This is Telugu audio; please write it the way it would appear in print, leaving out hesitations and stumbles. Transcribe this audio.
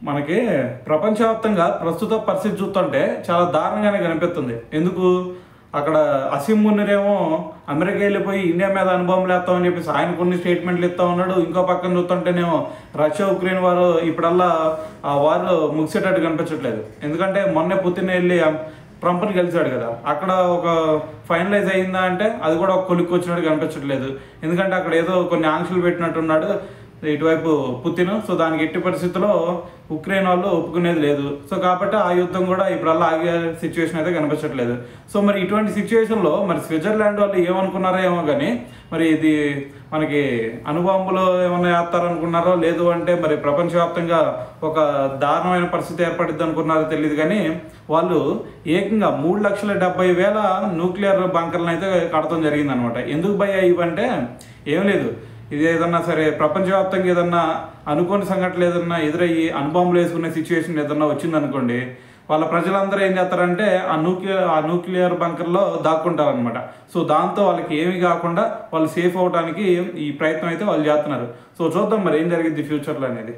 మనకి ప్రపంచవ్యాప్తంగా ప్రస్తుత పరిస్థితి చూస్తుంటే చాలా దారుణంగానే కనిపిస్తుంది. ఎందుకు అక్కడ అసీం మున్నీరేమో అమెరికా వెళ్ళిపోయి ఇండియా మీద అనుభవం లేస్తామని చెప్పేసి ఆయన కొన్ని స్టేట్మెంట్లు ఇస్తా ఉన్నాడు. ఇంకో పక్కన చూస్తుంటేనేమో రష్యా ఉక్రెయిన్ వారు ఇప్పుడల్లా ఆ వారు ముగిసేటట్టు కనిపించట్లేదు. ఎందుకంటే మొన్నే పుతిన్ వెళ్ళి ట్రంప్ని కలిశాడు కదా, అక్కడ ఒక ఫైనలైజ్ అయిందా అంటే అది కూడా ఒక కొలిక్కి వచ్చినట్టు కనిపించట్లేదు. ఎందుకంటే అక్కడ ఏదో కొన్ని ఆంక్షలు పెట్టినట్టున్నాడు ఇటువైపు పుతిన్. సో దానికి ఎట్టి పరిస్థితుల్లో ఉక్రెయిన్ వాళ్ళు ఒప్పుకునేది లేదు. సో కాబట్టి ఆ యుద్ధం కూడా ఇప్పుడల్లా ఆగే సిచ్యువేషన్ అయితే కనిపించట్లేదు. సో మరి ఇటువంటి సిచ్యువేషన్లో మరి స్విట్జర్లాండ్ వాళ్ళు ఏమనుకున్నారో ఏమో కానీ మరి ఇది మనకి అణుబాంబులో ఏమన్నా వేస్తారనుకున్నారో లేదు అంటే మరి ప్రపంచవ్యాప్తంగా ఒక దారుణమైన పరిస్థితి ఏర్పడిద్ది అనుకున్నారో తెలియదు. కానీ వాళ్ళు ఏకంగా 3,70,000 న్యూక్లియర్ బంకర్లను అయితే కడతాం జరిగిందనమాట. ఎందుకు భయ ఇవంటే ఏం లేదు, ఇది ఏదన్నా సరే ప్రపంచవ్యాప్తంగా ఏదన్నా అనుకోని సంఘటనలు ఏదన్నా ఎదురయ్యి అణుబాంబులు వేసుకునే సిచ్యువేషన్ ఏదన్నా వచ్చిందనుకోండి, వాళ్ళ ప్రజలందరూ ఏం చేస్తారంటే ఆ న్యూక్లియర్ బంకర్లో దాక్కుంటారనమాట. సో దాంతో వాళ్ళకి ఏమీ కాకుండా వాళ్ళు సేఫ్ అవడానికి ఈ ప్రయత్నం అయితే వాళ్ళు చేస్తున్నారు. సో చూద్దాం మరి ఏం జరిగింది ఫ్యూచర్లో అనేది.